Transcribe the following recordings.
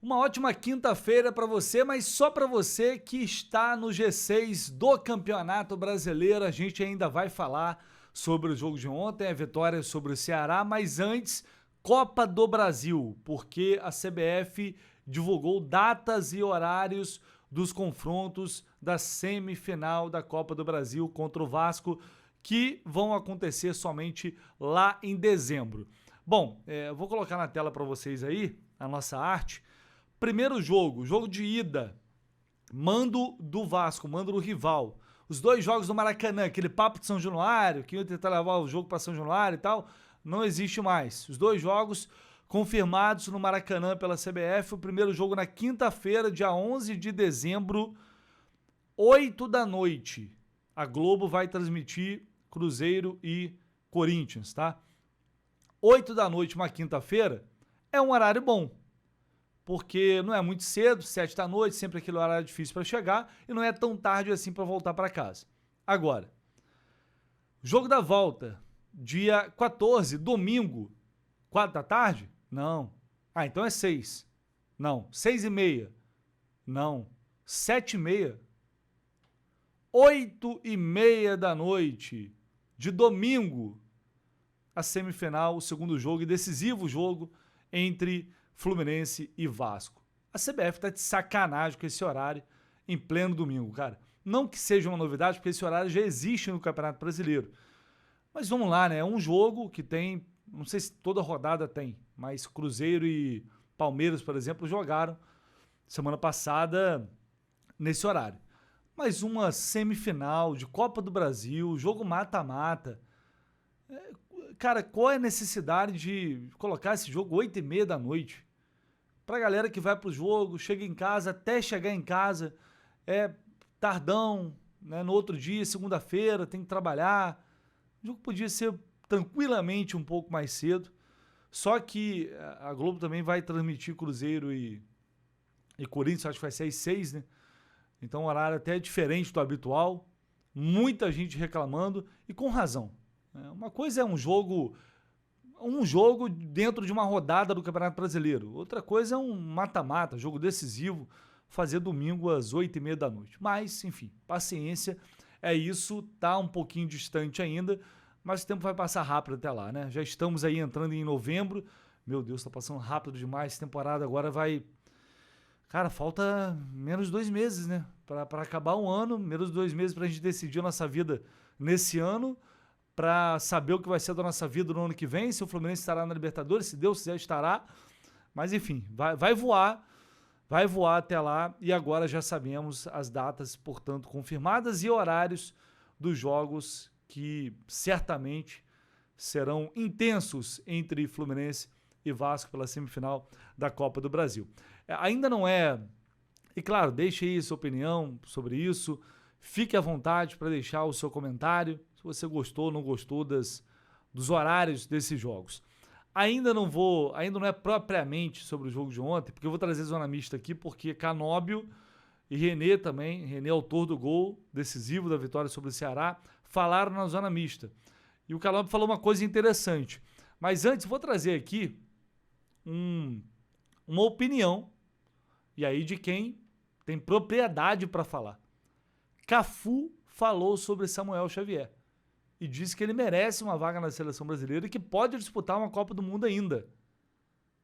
Uma ótima quinta-feira para você, mas só para você que está no G6 do Campeonato Brasileiro. A gente ainda vai falar sobre o jogo de ontem, a vitória sobre o Ceará, mas antes, Copa do Brasil, porque a CBF divulgou datas e horários dos confrontos da semifinal da Copa do Brasil contra o Vasco, que vão acontecer somente lá em dezembro. Bom, vou colocar na tela para vocês aí a nossa arte. Primeiro jogo de ida, mando do Vasco, mando do rival. Os dois jogos do Maracanã, aquele papo de São Januário, que ia tentar levar o jogo para São Januário e tal, não existe mais. Os dois jogos confirmados no Maracanã pela CBF. O primeiro jogo na quinta-feira, dia 11 de dezembro, 8 da noite. A Globo vai transmitir Cruzeiro e Corinthians, tá? 8 da noite, uma quinta-feira, é um horário bom. Porque não é muito cedo, 7 da noite, sempre aquele horário difícil para chegar, e não é tão tarde assim para voltar para casa. Agora, jogo da volta, dia 14, domingo, 4 da tarde? Não. Ah, então é 6. Não. 6h30? Não. 7h30? 8h30 da noite, de domingo, a semifinal, o segundo jogo e decisivo jogo entre Fluminense e Vasco. A CBF tá de sacanagem com esse horário em pleno domingo, cara. Não que seja uma novidade, porque esse horário já existe no Campeonato Brasileiro. Mas vamos lá, né? É um jogo que tem, não sei se toda rodada tem, mas Cruzeiro e Palmeiras, por exemplo, jogaram semana passada nesse horário. Mas uma semifinal de Copa do Brasil, jogo mata-mata. Cara, qual é a necessidade de colocar esse jogo 8h30 da noite? Pra galera que vai pro jogo, chega em casa, até chegar em casa, é tardão, né? No outro dia, segunda-feira, tem que trabalhar. O jogo podia ser tranquilamente um pouco mais cedo. Só que a Globo também vai transmitir Cruzeiro e Corinthians, acho que vai ser às 6, né? Então o horário até é diferente do habitual. Muita gente reclamando e com razão. Uma coisa é um jogo dentro de uma rodada do Campeonato Brasileiro. Outra coisa é um mata-mata, jogo decisivo, fazer domingo às 8h30 da noite. Mas, enfim, paciência, é isso, tá um pouquinho distante ainda, mas o tempo vai passar rápido até lá, né? Já estamos aí entrando em novembro, meu Deus, tá passando rápido demais, essa temporada agora vai... Cara, falta menos de 2 meses, né? Pra acabar um ano, menos de 2 meses pra gente decidir a nossa vida nesse ano, para saber o que vai ser da nossa vida no ano que vem, se o Fluminense estará na Libertadores, se Deus quiser estará, mas enfim, vai voar até lá e agora já sabemos as datas, portanto, confirmadas e horários dos jogos que certamente serão intensos entre Fluminense e Vasco pela semifinal da Copa do Brasil. Ainda não é, e claro, deixe aí sua opinião sobre isso, fique à vontade para deixar o seu comentário, se você gostou ou não gostou dos horários desses jogos. Ainda não é propriamente sobre o jogo de ontem, porque eu vou trazer zona mista aqui, porque Canóbio e René também, René autor do gol decisivo da vitória sobre o Ceará, falaram na zona mista. E o Canóbio falou uma coisa interessante. Mas antes, vou trazer aqui uma opinião, e aí de quem tem propriedade para falar. Cafu falou sobre Samuel Xavier e disse que ele merece uma vaga na seleção brasileira e que pode disputar uma Copa do Mundo ainda.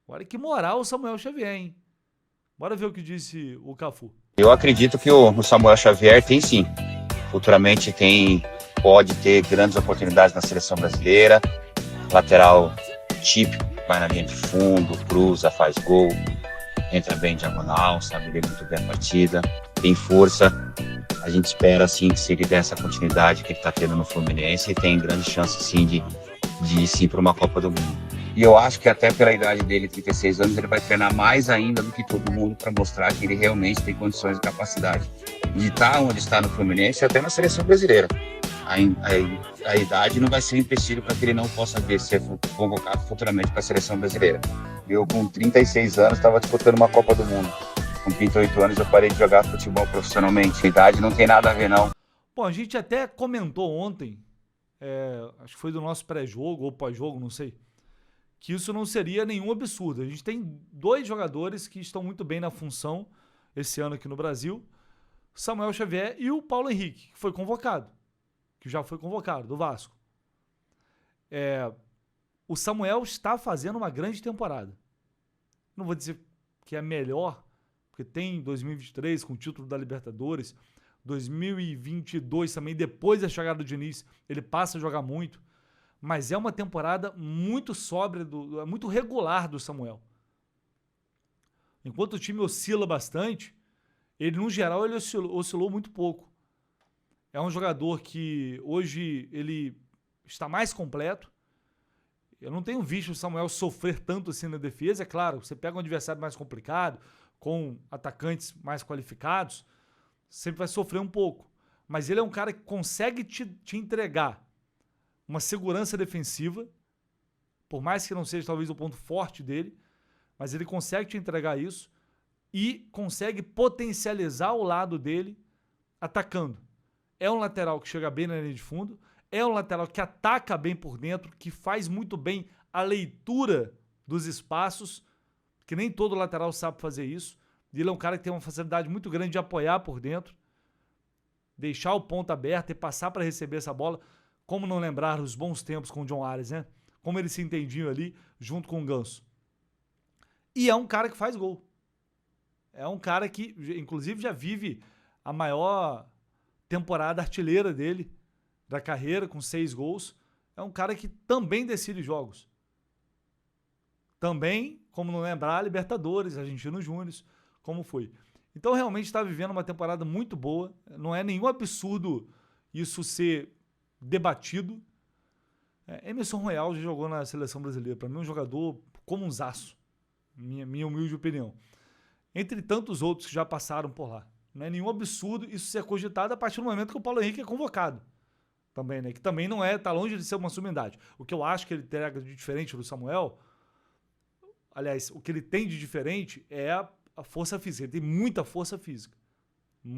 Olha que moral o Samuel Xavier, hein? Bora ver o que disse o Cafu. Eu acredito que o Samuel Xavier tem sim, futuramente pode ter grandes oportunidades na seleção brasileira, lateral típico, vai na linha de fundo, cruza, faz gol, entra bem em diagonal, sabe ler muito bem a partida, tem força. A gente espera, sim, que se ele der essa continuidade que ele está tendo no Fluminense, ele tem grande chance, sim, de ir sim para uma Copa do Mundo. E eu acho que até pela idade dele, 36 anos, ele vai treinar mais ainda do que todo mundo para mostrar que ele realmente tem condições e capacidade de estar onde está no Fluminense e até na seleção brasileira. A idade não vai ser um empecilho para que ele não possa vir ser convocado futuramente para a seleção brasileira. Eu, com 36 anos, estava disputando uma Copa do Mundo. Com 38 anos eu parei de jogar futebol profissionalmente. A idade não tem nada a ver, não. Bom, a gente até comentou ontem, acho que foi do nosso pré-jogo ou pós-jogo, não sei, que isso não seria nenhum absurdo. A gente tem 2 jogadores que estão muito bem na função esse ano aqui no Brasil, Samuel Xavier e o Paulo Henrique, que foi convocado, que já foi convocado, do Vasco. O Samuel está fazendo uma grande temporada. Não vou dizer que é melhor, porque tem 2023 com o título da Libertadores, 2022 também, depois da chegada do Diniz, ele passa a jogar muito, mas é uma temporada muito sóbria, muito regular do Samuel. Enquanto o time oscila bastante, ele, no geral, ele oscilou muito pouco. É um jogador que hoje ele está mais completo. Eu não tenho visto o Samuel sofrer tanto assim na defesa. É claro, você pega um adversário mais complicado, com atacantes mais qualificados, sempre vai sofrer um pouco. Mas ele é um cara que consegue te entregar uma segurança defensiva, por mais que não seja talvez o ponto forte dele, mas ele consegue te entregar isso e consegue potencializar o lado dele atacando. É um lateral que chega bem na linha de fundo, é um lateral que ataca bem por dentro, que faz muito bem a leitura dos espaços, que nem todo lateral sabe fazer isso. Ele é um cara que tem uma facilidade muito grande de apoiar por dentro, deixar o ponto aberto e passar para receber essa bola. Como não lembrar os bons tempos com o John Ares, né? Como eles se entendiam ali junto com o Ganso. E é um cara que faz gol. É um cara que, inclusive, já vive a maior temporada artilheira dele, da carreira, com 6 gols. É um cara que também decide jogos. Também, como não lembrar, Libertadores, Argentino Júnior, como foi. Então, realmente está vivendo uma temporada muito boa. Não é nenhum absurdo isso ser debatido. Emerson Royal já jogou na seleção brasileira. Para mim, um jogador comunzaço, minha humilde opinião. Entre tantos outros que já passaram por lá. Não é nenhum absurdo isso ser cogitado a partir do momento que o Paulo Henrique é convocado. Também, né? Que também não está longe de ser uma sumidade. O que eu acho que ele entrega de diferente do Samuel, aliás, o que ele tem de diferente é a força física. Ele tem muita força física.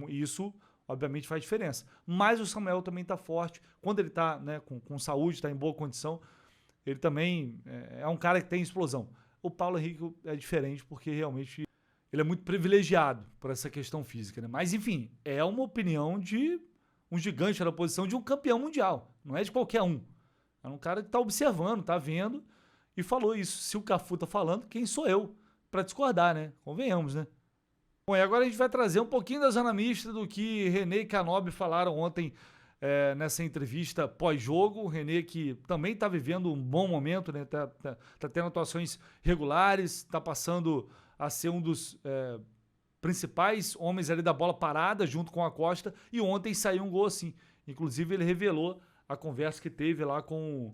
Isso, obviamente, faz diferença. Mas o Samuel também está forte. Quando ele está, né, com saúde, está em boa condição, ele também é um cara que tem explosão. O Paulo Henrique é diferente porque realmente ele é muito privilegiado por essa questão física, né? Mas, enfim, é uma opinião de um gigante na posição de um campeão mundial. Não é de qualquer um. É um cara que está observando, está vendo e falou isso. Se o Cafu está falando, quem sou eu para discordar, né? Convenhamos, né? Bom, e agora a gente vai trazer um pouquinho da zona mista do que René e Canóbio falaram ontem nessa entrevista pós-jogo. O René que também está vivendo um bom momento, né? Tá tendo atuações regulares, está passando a ser um dos principais homens ali da bola parada junto com a Costa, e ontem saiu um gol assim. Inclusive ele revelou a conversa que teve lá com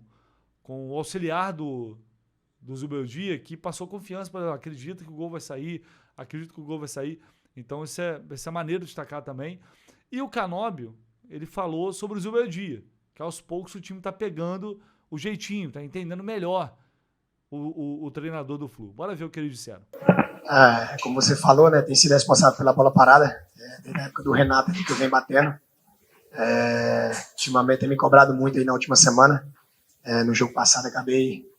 o auxiliar do Zubeldia, que passou confiança, acredita que o gol vai sair, então isso é maneiro de destacar também. E o Canóbio, ele falou sobre o Zubeldia, que aos poucos o time está pegando o jeitinho, está entendendo melhor o treinador do Flu. Bora ver o que eles disseram. Como você falou, né, tem sido responsável pela bola parada, desde a época do Renato que eu venho batendo. Ultimamente tem me cobrado muito aí na última semana. No jogo passado acabei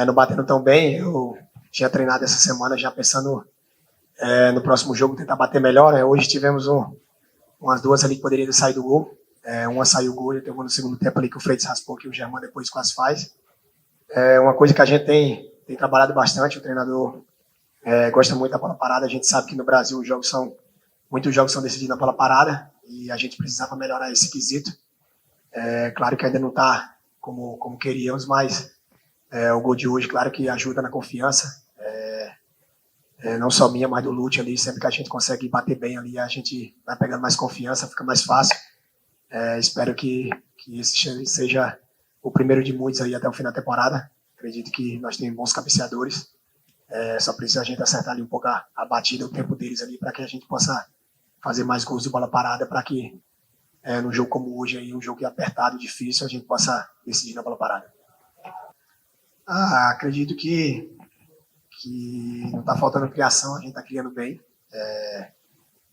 não batendo tão bem. Eu tinha treinado essa semana já pensando no próximo jogo tentar bater melhor, né? Hoje tivemos umas 2 ali que poderiam sair do gol. Uma saiu o gol e teve no segundo tempo ali que o Freitas raspou, que o Germán depois quase faz. Uma coisa que a gente tem trabalhado bastante, o treinador gosta muito da bola parada. A gente sabe que no Brasil muitos jogos são decididos na bola parada e a gente precisava melhorar esse quesito. Claro que ainda não está como queríamos, mas o gol de hoje, claro que ajuda na confiança, não só minha, mas do Lute ali. Sempre que a gente consegue bater bem ali, a gente vai pegando mais confiança, fica mais fácil. Espero que esse seja o primeiro de muitos aí até o fim da temporada. Acredito que nós temos bons cabeceadores. Só precisa a gente acertar ali um pouco a batida, o tempo deles ali, para que a gente possa fazer mais gols de bola parada, para que num jogo como hoje, aí, um jogo apertado, difícil, a gente possa decidir na bola parada. Acredito que não está faltando criação, a gente está criando bem.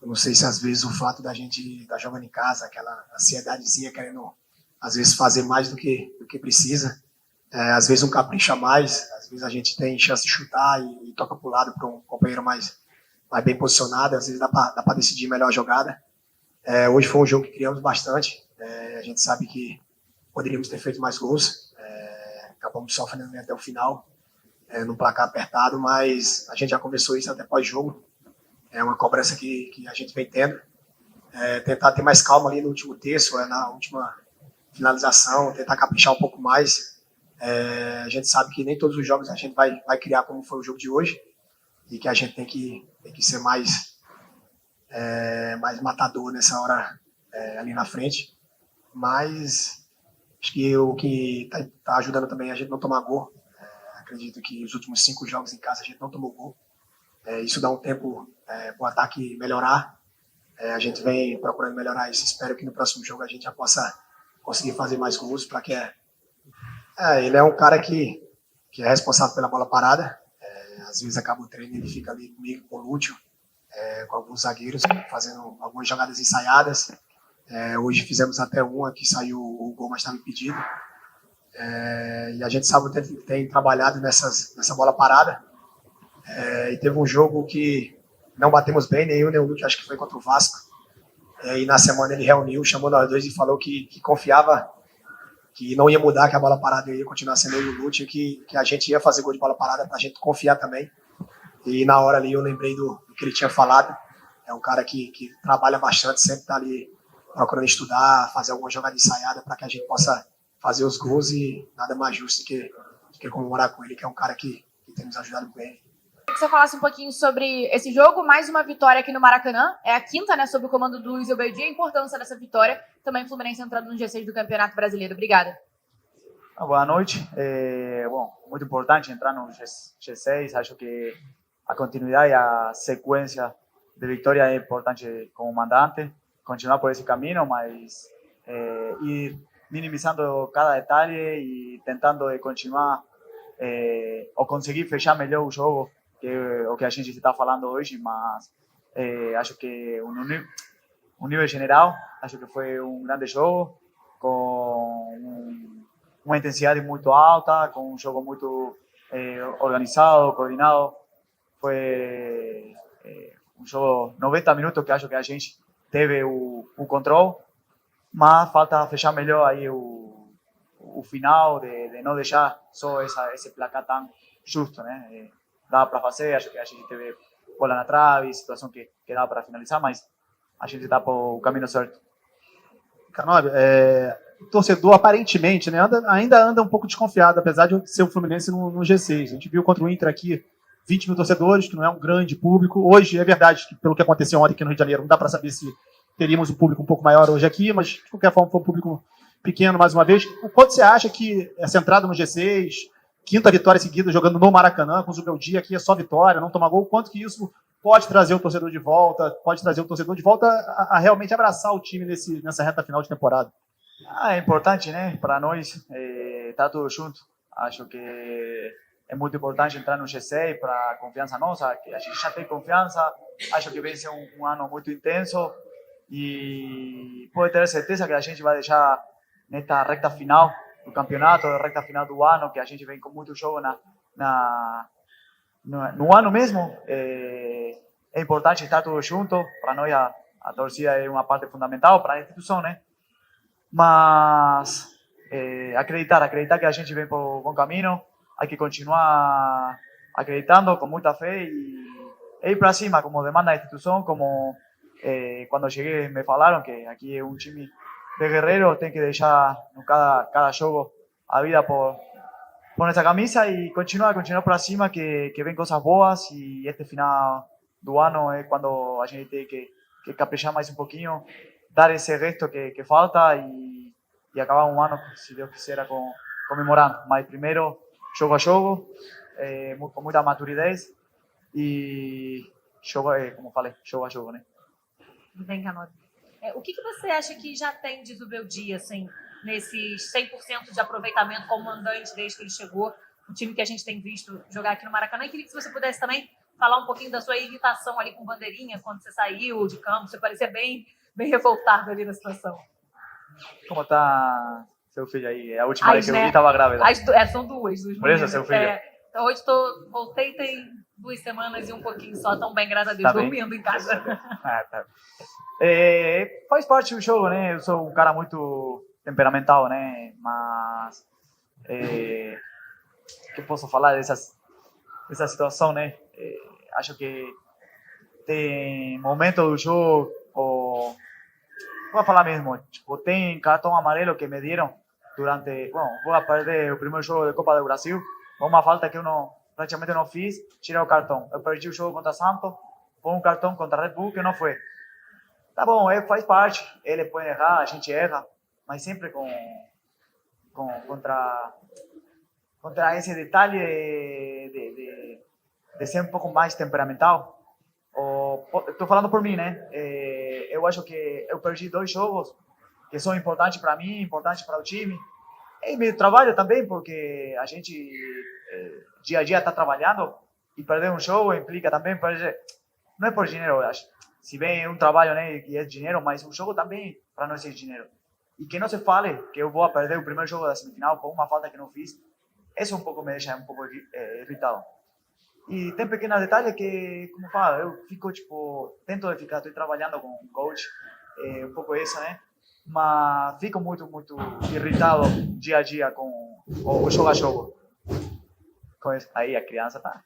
Eu não sei se às vezes o fato da gente estar jogando em casa, aquela ansiedadezinha, querendo às vezes fazer mais do que precisa, às vezes um capricho a mais, às Às vezes a gente tem chance de chutar e toca para o lado para um companheiro mais bem posicionado, às vezes dá para decidir melhor a jogada. Hoje foi um jogo que criamos bastante, a gente sabe que poderíamos ter feito mais gols, acabamos sofrendo até o final, no placar apertado, mas a gente já conversou isso até pós-jogo, é uma cobrança que a gente vem tendo, tentar ter mais calma ali no último terço, na última finalização, tentar caprichar um pouco mais. A gente sabe que nem todos os jogos a gente vai criar como foi o jogo de hoje, e que a gente tem que ser mais matador nessa hora ali na frente, mas acho que o que tá ajudando também é a gente não tomar gol. Acredito que os últimos 5 jogos em casa a gente não tomou gol, isso dá um tempo para o ataque melhorar, a gente vem procurando melhorar isso, espero que no próximo jogo a gente já possa conseguir fazer mais gols, para que ele é um cara que é responsável pela bola parada, às vezes acaba o treino, ele fica ali comigo, com o Lúcio, com alguns zagueiros, fazendo algumas jogadas ensaiadas. Hoje fizemos até uma que saiu o gol, mas estava impedido. E a gente sabe que tem trabalhado nessa bola parada. E teve um jogo que não batemos bem, nem eu nem o Lúcio, acho que foi contra o Vasco. E na semana ele reuniu, chamou nós dois e falou que confiava, que não ia mudar, que a bola parada ia continuar sendo eu e o Lúcio, que a gente ia fazer gol de bola parada para a gente confiar também. E na hora ali eu lembrei do que ele tinha falado. É um cara que trabalha bastante, sempre está ali procurando estudar, fazer alguma jogada ensaiada para que a gente possa fazer os gols, e nada mais justo do que comemorar com ele, que é um cara que tem nos ajudado bem. Que você falasse um pouquinho sobre esse jogo, mais uma vitória aqui no Maracanã, é a 5ª, né, sob o comando do Luiz Elberdi, a importância dessa vitória, também o Fluminense entrando no G6 do Campeonato Brasileiro. Obrigada. Boa noite. Bom, muito importante entrar no G6, acho que a continuidade e a sequência de vitória é importante como mandante, continuar por esse caminho, mas ir minimizando cada detalhe e tentando continuar ou conseguir fechar melhor o jogo, que é o que a gente está falando hoje, mas acho que um nível geral, acho que foi um grande jogo, com uma intensidade muito alta, com um jogo muito organizado, coordenado. Foi um jogo 90 minutos que acho que a gente teve o controle, mas falta fechar melhor aí o final, de não deixar só esse placar tão justo, né? Dá para fazer, acho que a gente teve bola na trave, situação que dá para finalizar, mas a gente está por o caminho certo. Canóbio, o torcedor aparentemente, né, ainda anda um pouco desconfiado, apesar de ser o Fluminense no G6. A gente viu contra o Inter aqui 20 mil torcedores, que não é um grande público. Hoje é verdade que, pelo que aconteceu ontem aqui no Rio de Janeiro, não dá para saber se teríamos um público um pouco maior hoje aqui, mas de qualquer forma foi um público pequeno mais uma vez. O quanto você acha que essa entrada no G6, 5ª vitória seguida jogando no Maracanã, com o Zubeldia aqui é só vitória, não tomar gol, quanto que isso pode trazer o torcedor de volta, a realmente abraçar o time nessa reta final de temporada? É importante, né, para nós estar tudo junto. Acho que é muito importante entrar no G6 para a confiança nossa, que a gente já tem confiança. Acho que vai ser um ano muito intenso e pode ter certeza que a gente vai deixar nesta reta final do campeonato, reta final do ano, que a gente vem com muito jogo no ano mesmo. É importante estar tudo junto. Para nós a torcida é uma parte fundamental para a instituição, né? Mas acreditar que a gente vem por um bom caminho, há que continuar acreditando com muita fé e ir para cima, como demanda a instituição, como quando cheguei me falaram que aqui é um time de guerreiro, tem que deixar no cada jogo a vida por essa camisa e continuar para cima, que vem coisas boas, e este final do ano é quando a gente tem que caprichar mais um pouquinho, dar esse resto que falta e acabar um ano, se Deus quiser, comemorando. Mas primeiro, jogo a jogo, com muita maturidade e jogo, como falei, jogo a jogo, né? Bem, Canóbio. O que você acha que já tem de Zubeldia, assim, nesses 100% de aproveitamento como mandante desde que ele chegou, o time que a gente tem visto jogar aqui no Maracanã? E queria que você pudesse também falar um pouquinho da sua irritação ali com o Bandeirinha, quando você saiu de campo, você parecia bem revoltado ali na situação. Como tá seu filho aí? A última vez que eu vi estava grávida. São duas. Por isso, seu filho? Hoje voltei tem 2 semanas e um pouquinho só, tão bem, graças a Deus, Tá bem. dormindo em casa. Tá. Faz parte do jogo, né? Eu sou um cara muito temperamental, né? Mas que posso falar dessa situação, né? Acho que tem momento do jogo, vou falar mesmo, tipo, tem cartão amarelo que me deram durante, vou perder o primeiro jogo da Copa do Brasil, uma falta que eu praticamente não fiz, tirei o cartão. Eu perdi o jogo contra Santos, foi um cartão contra Red Bull que não foi. Tá bom, faz parte, ele pode errar, a gente erra, mas sempre contra esse detalhe de ser um pouco mais temperamental. Estou falando por mim, né? Eu acho que eu perdi 2 jogos que são importantes para mim, importantes para o time. E meu trabalho também, porque a gente dia a dia está trabalhando e perder um jogo implica também perder. Não é por dinheiro, eu acho. Se bem é um trabalho, né, que é dinheiro, mas um jogo também para nós é dinheiro. E que não se fale que eu vou perder o primeiro jogo da semifinal por uma falta que não fiz. Isso um pouco me deixa um pouco irritado. E tem pequenos detalhes que, como fala, eu fico, tipo, tento de ficar, estou trabalhando com um coach, um pouco isso, né? Mas fico muito, muito irritado dia a dia com o jogo a jogo. Com isso. Aí a criança tá.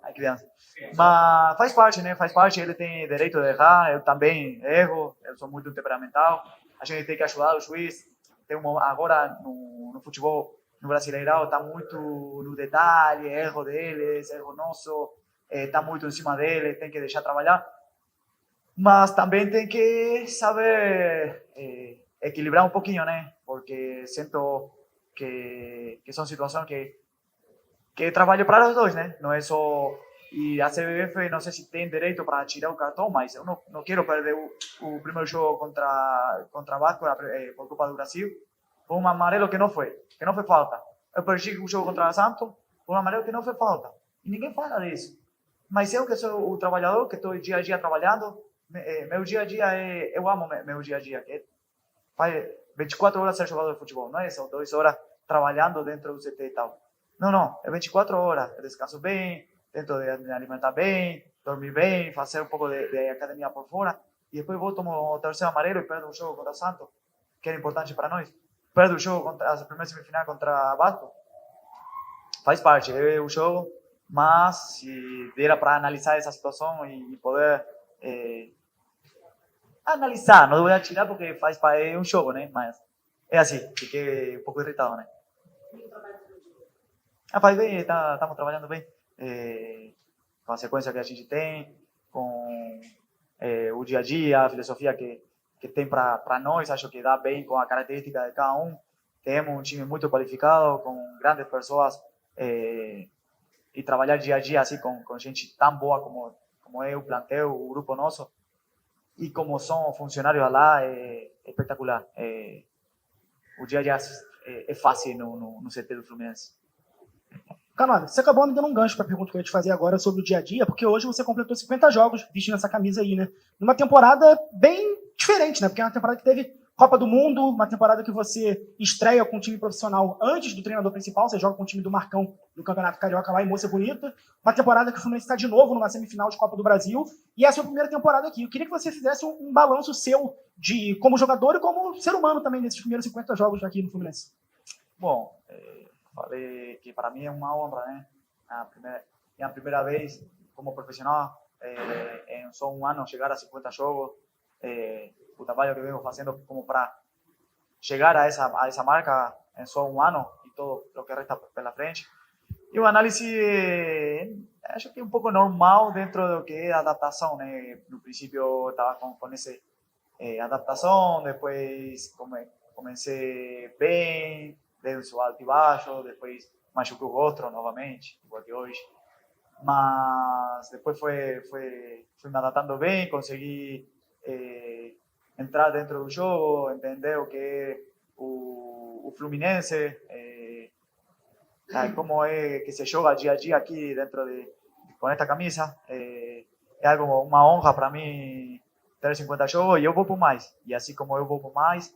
A criança. Mas faz parte, né? Faz parte, ele tem direito de errar, eu também erro, eu sou muito temperamental. A gente tem que ajudar o juiz. Agora, no futebol, no Brasileirão, está muito no detalhe, erro deles, erro nosso, está muito em cima dele, tem que deixar trabalhar. Mas também tem que saber equilibrar um pouquinho, né? Porque sinto que são situações que trabalho para os dois, né? Não é só... E a CBF, não sei se tem direito para tirar o cartão, mas eu não quero perder o primeiro jogo contra Vasco por Copa do Brasil por um amarelo que não foi falta. Eu perdi o jogo contra Santos por um amarelo que não foi falta. E ninguém fala disso. Mas eu que sou o trabalhador, que estou dia a dia trabalhando, meu dia a dia eu amo meu dia a dia. Faz 24 horas ser jogador de futebol, não é só 2 horas trabalhando dentro do CT e tal. Não, é 24 horas. Eu descanso bem, tento de me alimentar bem, dormir bem, fazer um pouco de academia por fora. E depois vou tomar o terceiro amarelo e perdo um jogo contra Santos, que era importante para nós. Perdo o jogo contra a primeira semifinal contra Vasco. Faz parte, é o jogo, mas se der para analisar essa situação e poder analisar, não vou tirar porque faz parte, é um jogo, né? Mas é assim, fiquei um pouco irritado, né? Faz bem, estamos trabalhando bem. Com a sequência que a gente tem, com o dia a dia, a filosofia que tem para nós, acho que dá bem com a característica de cada um. Temos um time muito qualificado, com grandes pessoas, e trabalhar dia a dia assim com gente tão boa como é o plantel, o grupo nosso, e como são funcionários lá, é espetacular. O dia a dia é fácil no CT do Fluminense. Canóbio, você acabou me dando um gancho para a pergunta que eu ia te fazer agora sobre o dia a dia, porque hoje você completou 50 jogos vestindo essa camisa aí, né? Numa temporada bem diferente, né? Porque é uma temporada que teve Copa do Mundo, uma temporada que você estreia com um time profissional antes do treinador principal, você joga com o time do Marcão do Campeonato Carioca lá em Moça Bonita, uma temporada que o Fluminense está de novo numa semifinal de Copa do Brasil, e é a sua primeira temporada aqui. Eu queria que você fizesse um balanço seu de como jogador e como ser humano também nesses primeiros 50 jogos aqui no Fluminense. Bom, falei que para mim é uma honra, né? Minha primeira vez como profissional, em só um ano chegar a 50 jogos, o trabalho que venho fazendo como para chegar a essa marca em só um ano e todo o que resta pela frente. E uma análise, acho que um pouco normal dentro do que é a adaptação, né? No princípio eu estava com essa adaptação, depois comecei bem, dei um seu alto e baixo, depois machuquei o rosto novamente, igual que hoje. Mas depois fui me adaptando bem, consegui entrar dentro do jogo, entender o que é o Fluminense, como é que se joga dia a dia aqui dentro com esta camisa. É algo, uma honra para mim ter 50 jogos e eu vou por mais. E assim como eu vou por mais,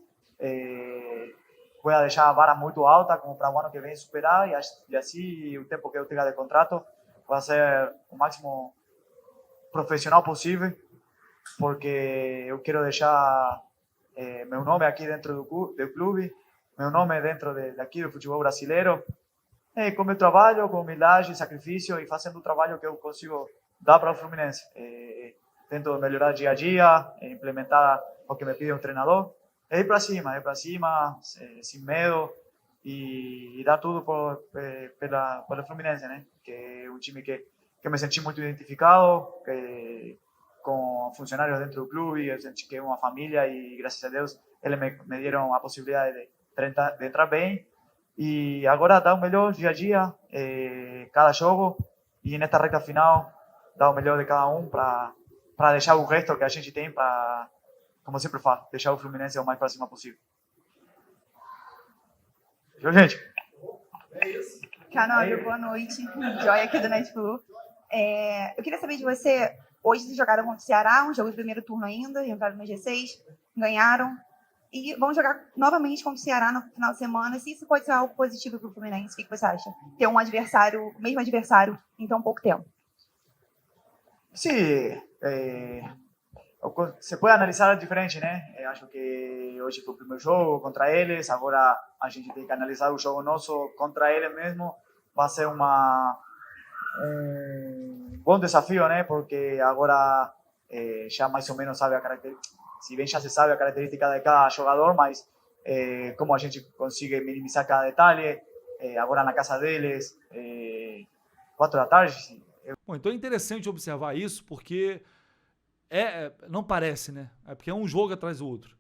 voy a dejar a vara muy alta como para el año que viene superar y así el tiempo que yo tenga de contrato voy a ser o máximo profesional posible porque yo quiero dejar meu nome aqui dentro do clube, meu nome dentro daqui do futebol brasileiro, com meu trabalho, com humildade, sacrifício e fazendo o trabalho que eu consigo dar para o Fluminense. Tento melhorar dia a dia, implementar o que me pide um treinador, ir para cima, sem medo e dar tudo pelo Fluminense, né? Que é um time que me senti muito identificado, com funcionários dentro do clube, eu senti que é uma família e graças a Deus eles me deram a possibilidade de entrar bem e agora dar o melhor dia a dia, cada jogo e nesta reta final dar o melhor de cada um para deixar o resto que a gente tem para, como sempre falo, deixar o Fluminense o mais para cima possível. Fechou, gente? Canóbio, boa noite. Joia aqui do NetFlu. Eu queria saber de você, hoje vocês jogaram contra o Ceará, um jogo de primeiro turno ainda, entraram no G6, ganharam, e vão jogar novamente contra o Ceará no final de semana. Se isso pode ser algo positivo para o Fluminense, o que você acha? Ter um adversário, o mesmo adversário, em tão pouco tempo. Sim, se pode analisar diferente, né? Eu acho que hoje foi o primeiro jogo contra eles, agora a gente tem que analisar o jogo nosso contra eles mesmo. Vai ser um bom desafio, né? Porque agora já mais ou menos sabe a característica, se bem já se sabe a característica de cada jogador, mas como a gente consegue minimizar cada detalhe, agora na casa deles, 4 da tarde. Bom, então é interessante observar isso, porque não parece, né? É porque é um jogo atrás do outro.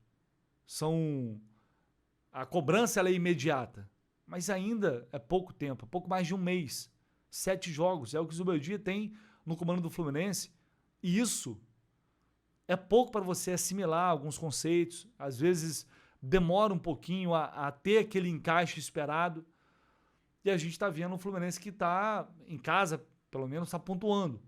A cobrança ela é imediata, mas ainda é pouco tempo, pouco mais de um mês. 7 jogos, é o que o Zubeldia tem no comando do Fluminense. E isso é pouco para você assimilar alguns conceitos. Às vezes demora um pouquinho a ter aquele encaixe esperado. E a gente está vendo um Fluminense que está em casa, pelo menos está pontuando.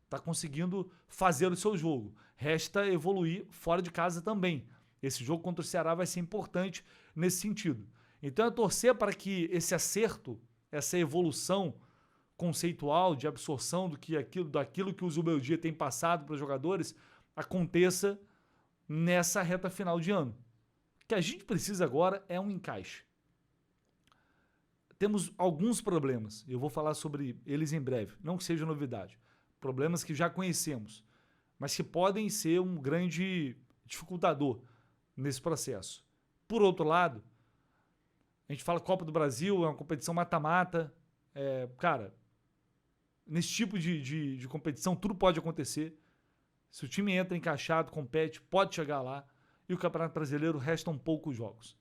Está conseguindo fazer o seu jogo. Resta evoluir fora de casa também. Esse jogo contra o Ceará vai ser importante nesse sentido. Então é torcer para que esse acerto, essa evolução conceitual de absorção daquilo que o Zubeldia tem passado para os jogadores aconteça nessa reta final de ano. O que a gente precisa agora é um encaixe. Temos alguns problemas, eu vou falar sobre eles em breve, não que seja novidade. Problemas que já conhecemos, mas que podem ser um grande dificultador nesse processo. Por outro lado, a gente fala Copa do Brasil, é uma competição mata-mata. Cara, nesse tipo de competição tudo pode acontecer. Se o time entra encaixado, compete, pode chegar lá. E o Campeonato Brasileiro restam poucos jogos.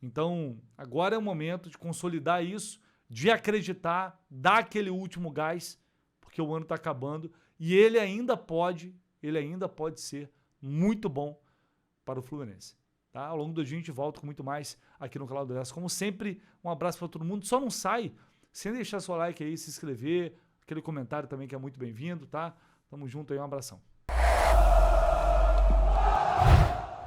Então, agora é o momento de consolidar isso, de acreditar, dar aquele último gás, porque o ano está acabando e ele ainda pode ser muito bom para o Fluminense. Tá? Ao longo do dia a gente volta com muito mais aqui no canal do Lessa. Como sempre, um abraço para todo mundo. Só não sai sem deixar seu like aí, se inscrever, aquele comentário também que é muito bem-vindo, tá? Tamo junto aí, um abração.